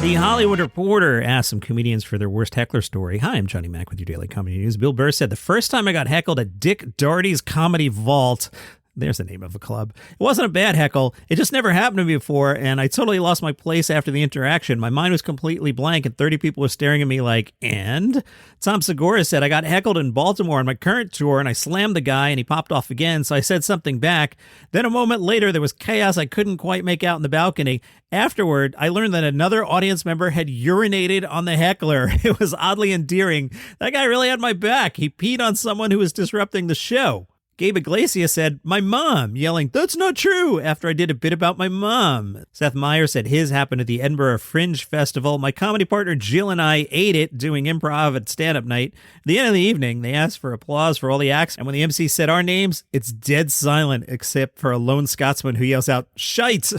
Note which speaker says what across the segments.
Speaker 1: The Hollywood Reporter asked some comedians for their worst heckler story. Hi, I'm Johnny Mac with your Daily Comedy News. Bill Burr said, the first time I got heckled at Dick Doherty's Comedy Vault, there's the name of a club, it wasn't a bad heckle. It just never happened to me before, and I totally lost my place after the interaction. My mind was completely blank, and 30 people were staring at me like, and? Tom Segura said, I got heckled in Baltimore on my current tour, and I slammed the guy, and he popped off again, so I said something back. Then a moment later, there was chaos I couldn't quite make out in the balcony. Afterward, I learned that another audience member had urinated on the heckler. It was oddly endearing. That guy really had my back. He peed on someone who was disrupting the show. Gabe Iglesias said, my mom, yelling, that's not true, after I did a bit about my mom. Seth Meyer said his happened at the Edinburgh Fringe Festival. My comedy partner Jill and I ate it doing improv at stand-up night. At the end of the evening, they asked for applause for all the acts, and when the MC said our names, it's dead silent, except for a lone Scotsman who yells out, shite!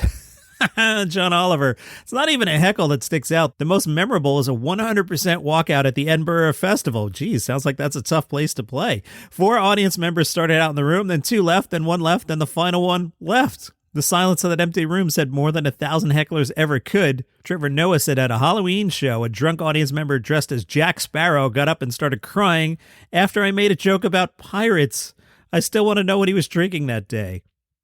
Speaker 1: John Oliver. It's not even a heckle that sticks out. The most memorable is a 100% walkout at the Edinburgh Festival. Geez, sounds like that's a tough place to play. 4 audience members started out in the room, then 2 left, then 1 left, then the final one left. The silence of that empty room said more than 1,000 hecklers ever could. Trevor Noah said at a Halloween show, a drunk audience member dressed as Jack Sparrow got up and started crying after I made a joke about pirates. I still want to know what he was drinking that day.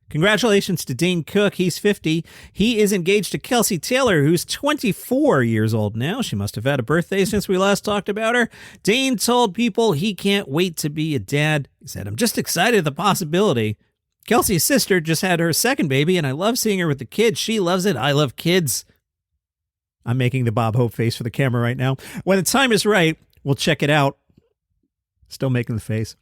Speaker 1: Congratulations to Dane Cook. He's 50. He is engaged to Kelsi Taylor, who's 24 years old now. She must have had a birthday since we last talked about her. Dane told people he can't wait to be a dad. He said, I'm just excited at the possibility. Kelsi's sister just had her second baby, and I love seeing her with the kids. She loves it. I love kids. I'm making the Bob Hope face for the camera right now. When the time is right, we'll check it out. Still making the face.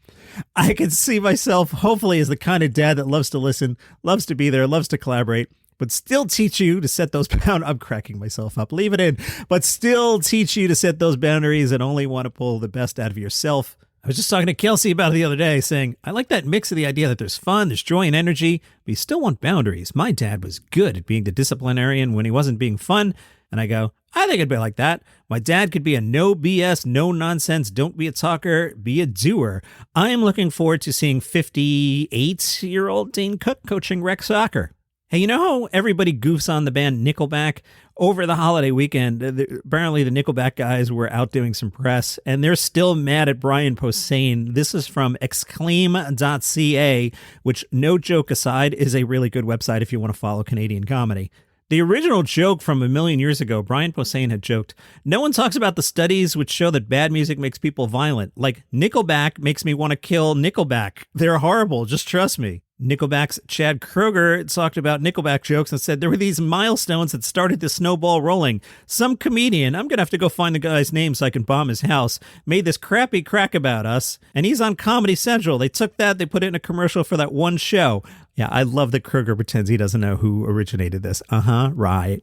Speaker 1: I can see myself, hopefully, as the kind of dad that loves to listen, loves to be there, loves to collaborate, but still teach you to set those boundaries. I'm cracking myself up. Leave it in. But still teach you to set those boundaries and only want to pull the best out of yourself. I was just talking to Kelsi about it the other day, saying, I like that mix of the idea that there's fun, there's joy and energy, but you still want boundaries. My dad was good at being the disciplinarian when he wasn't being fun. And I go, I think it'd be like that. My dad could be a no BS, no nonsense, don't be a talker, be a doer. I am looking forward to seeing 58-year-old Dane Cook coaching rec soccer. Hey, you know how everybody goofs on the band Nickleback? Over the holiday weekend, apparently the Nickleback guys were out doing some press, and they're still mad at Brian Posehn. This is from exclaim.ca, which, no joke aside, is a really good website if you want to follow Canadian comedy. The original joke from a million years ago, Brian Posehn had joked, no one talks about the studies which show that bad music makes people violent. Like, Nickelback makes me want to kill Nickelback. They're horrible, just trust me. Nickelback's Chad Kroeger talked about Nickelback jokes and said there were these milestones that started the snowball rolling. Some comedian, I'm going to have to go find the guy's name so I can bomb his house, made this crappy crack about us, and he's on Comedy Central. They took that, they put it in a commercial for that one show. Yeah, I love that Kroeger pretends he doesn't know who originated this. Right.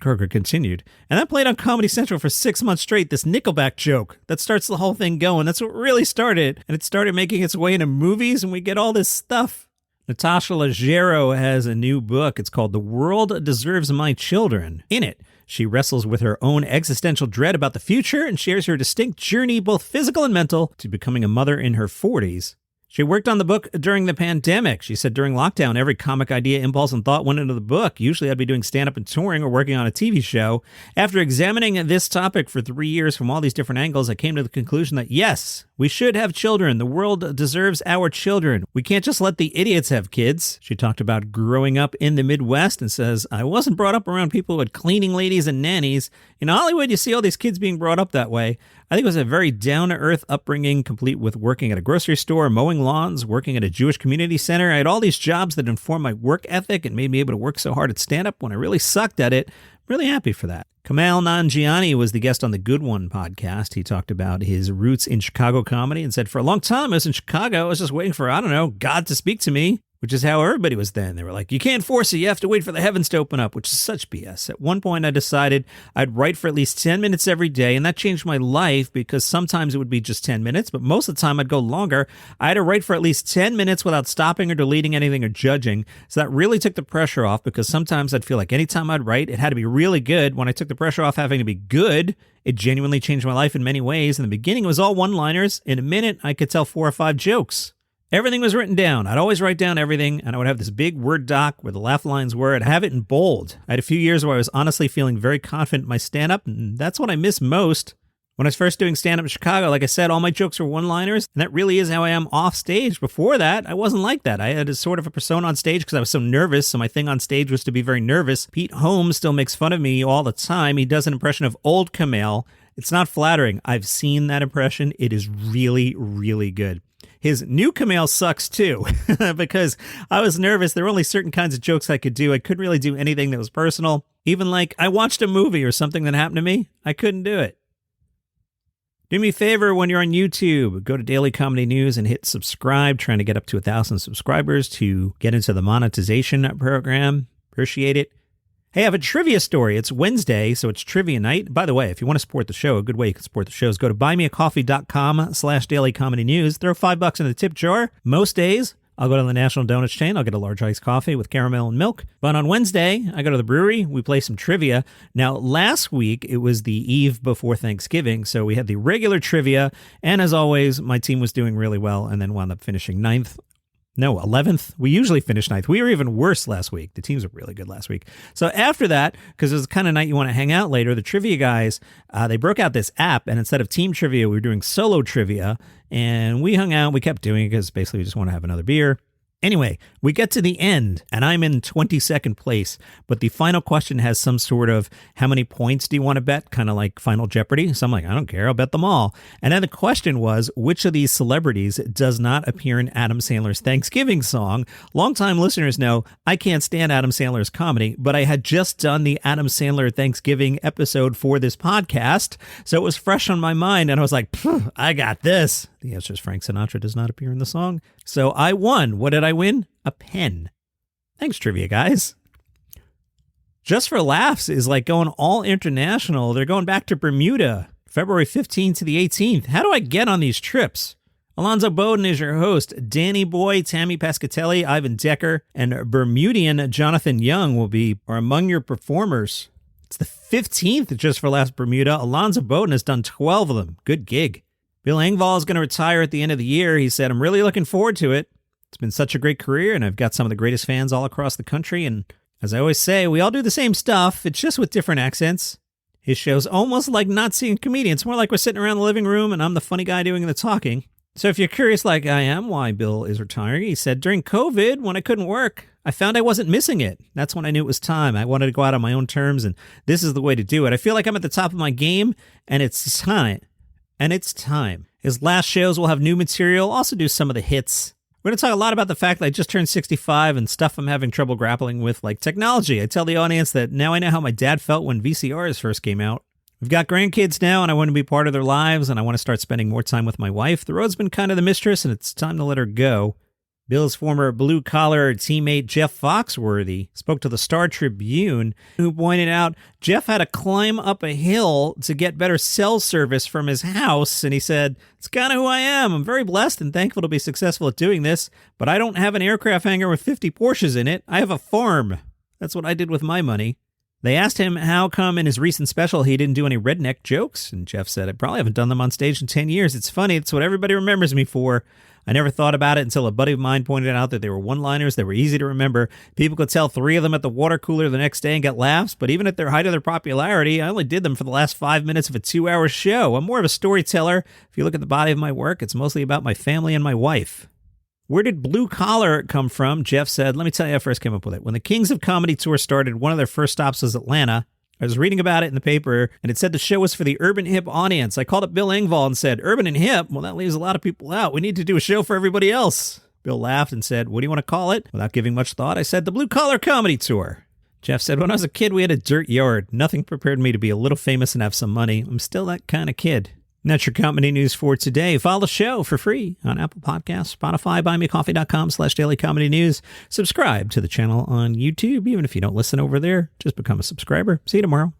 Speaker 1: Kroeger continued, and that played on Comedy Central for 6 months straight, this Nickelback joke that starts the whole thing going. That's what really started, and it started making its way into movies, and we get all this stuff. Natasha Leggero has a new book. It's called The World Deserves My Children. In it, she wrestles with her own existential dread about the future and shares her distinct journey, both physical and mental, to becoming a mother in her 40s. She worked on the book during the pandemic. She said during lockdown, every comic idea, impulse, and thought went into the book. Usually I'd be doing stand-up and touring or working on a TV show. After examining this topic for 3 years from all these different angles, I came to the conclusion that yes, we should have children. The world deserves our children. We can't just let the idiots have kids. She talked about growing up in the Midwest and says, I wasn't brought up around people who had cleaning ladies and nannies. In Hollywood, you see all these kids being brought up that way. I think it was a very down-to-earth upbringing, complete with working at a grocery store, mowing lawns, working at a Jewish community center. I had all these jobs that informed my work ethic and made me able to work so hard at stand-up when I really sucked at it. I'm really happy for that. Kumail Nanjiani was the guest on the Good One podcast. He talked about his roots in Chicago comedy and said, for a long time I was in Chicago. I was just waiting for, God to speak to me. Which is how everybody was then. They were like, you can't force it. You have to wait for the heavens to open up, which is such BS. At one point, I decided I'd write for at least 10 minutes every day, and that changed my life because sometimes it would be just 10 minutes, but most of the time I'd go longer. I had to write for at least 10 minutes without stopping or deleting anything or judging, so that really took the pressure off because sometimes I'd feel like anytime I'd write, it had to be really good. When I took the pressure off having to be good, it genuinely changed my life in many ways. In the beginning, it was all one-liners. In a minute, I could tell 4 or 5 jokes. Everything was written down. I'd always write down everything, and I would have this big Word doc where the laugh lines were. I'd have it in bold. I had a few years where I was honestly feeling very confident in my stand-up, and that's what I miss most. When I was first doing stand-up in Chicago, like I said, all my jokes were one-liners, and that really is how I am off stage. Before that, I wasn't like that. I had a sort of a persona on stage because I was so nervous, so my thing on stage was to be very nervous. Pete Holmes still makes fun of me all the time. He does an impression of old Kumail. It's not flattering. I've seen that impression. It is really, really good. His new Kumail sucks too, because I was nervous. There were only certain kinds of jokes I could do. I couldn't really do anything that was personal. Even like I watched a movie or something that happened to me, I couldn't do it. Do me a favor when you're on YouTube, go to Daily Comedy News and hit subscribe, trying to get up to 1,000 subscribers to get into the monetization program. Appreciate it. Hey, I have a trivia story. It's Wednesday, so it's trivia night. By the way, if you want to support the show, a good way you can support the show is go to buymeacoffee.com/dailycomedynews. Throw $5 in the tip jar. Most days, I'll go to the National Donuts chain. I'll get a large iced coffee with caramel and milk. But on Wednesday, I go to the brewery. We play some trivia. Now, last week, it was the eve before Thanksgiving, so we had the regular trivia. And as always, my team was doing really well and then wound up finishing 11th. We usually finish 9th. We were even worse last week. The teams were really good last week. So after that, because it was the kind of night you want to hang out later, the trivia guys, they broke out this app, and instead of team trivia, we were doing solo trivia, and we hung out. We kept doing it because basically we just want to have another beer. Anyway, we get to the end, and I'm in 22nd place, but the final question has some sort of how many points do you want to bet, kind of like Final Jeopardy. So I'm like, I don't care, I'll bet them all. And then the question was, which of these celebrities does not appear in Adam Sandler's Thanksgiving song? Longtime listeners know I can't stand Adam Sandler's comedy, but I had just done the Adam Sandler Thanksgiving episode for this podcast, so it was fresh on my mind, and I was like, I got this. The answer is Frank Sinatra does not appear in the song. So I won. What did I win? A pen. Thanks, trivia guys. Just for Laughs is like going all international. They're going back to Bermuda, February 15th to the 18th. How do I get on these trips? Alonzo Bodden is your host. Danny Boy, Tammy Pescatelli, Ivan Decker, and Bermudian Jonathan Young are among your performers. It's the 15th Just for Laughs Bermuda. Alonzo Bodden has done 12 of them. Good gig. Bill Engvall is going to retire at the end of the year. He said, I'm really looking forward to it. It's been such a great career, and I've got some of the greatest fans all across the country. And as I always say, we all do the same stuff. It's just with different accents. His show's almost like not seeing comedians. More like we're sitting around the living room, and I'm the funny guy doing the talking. So if you're curious like I am why Bill is retiring, he said, during COVID, when I couldn't work, I found I wasn't missing it. That's when I knew it was time. I wanted to go out on my own terms, and this is the way to do it. I feel like I'm at the top of my game, and it's time. His last shows will have new material, also do some of the hits. We're going to talk a lot about the fact that I just turned 65 and stuff I'm having trouble grappling with, like technology. I tell the audience that now I know how my dad felt when VCRs first came out. We've got grandkids now, and I want to be part of their lives, and I want to start spending more time with my wife. The road's been kind of the mistress, and it's time to let her go. Bill's former blue-collar teammate Jeff Foxwothy spoke to the Star Tribune, who pointed out Jeff had to climb up a hill to get better cell service from his house, and he said, it's kind of who I am. I'm very blessed and thankful to be successful at doing this, but I don't have an aircraft hangar with 50 Porsches in it. I have a farm. That's what I did with my money. They asked him how come in his recent special he didn't do any redneck jokes, and Jeff said, I probably haven't done them on stage in 10 years. It's funny. It's what everybody remembers me for. I never thought about it until a buddy of mine pointed out that they were one-liners that were easy to remember. People could tell 3 of them at the water cooler the next day and get laughs, but even at their height of their popularity, I only did them for the last 5 minutes of a 2-hour show. I'm more of a storyteller. If you look at the body of my work, it's mostly about my family and my wife. Where did blue collar come from? Jeff said, let me tell you how I first came up with it. When the Kings of Comedy Tour started, one of their first stops was Atlanta. I was reading about it in the paper, and it said the show was for the urban hip audience. I called up Bill Engvall and said, urban and hip? Well, that leaves a lot of people out. We need to do a show for everybody else. Bill laughed and said, what do you want to call it? Without giving much thought, I said, the Blue Collar Comedy Tour. Jeff said, when I was a kid, we had a dirt yard. Nothing prepared me to be a little famous and have some money. I'm still that kind of kid. And that's your comedy news for today. Follow the show for free on Apple Podcasts, Spotify, buymeacoffee.com/dailycomedynews. Subscribe to the channel on YouTube. Even if you don't listen over there, just become a subscriber. See you tomorrow.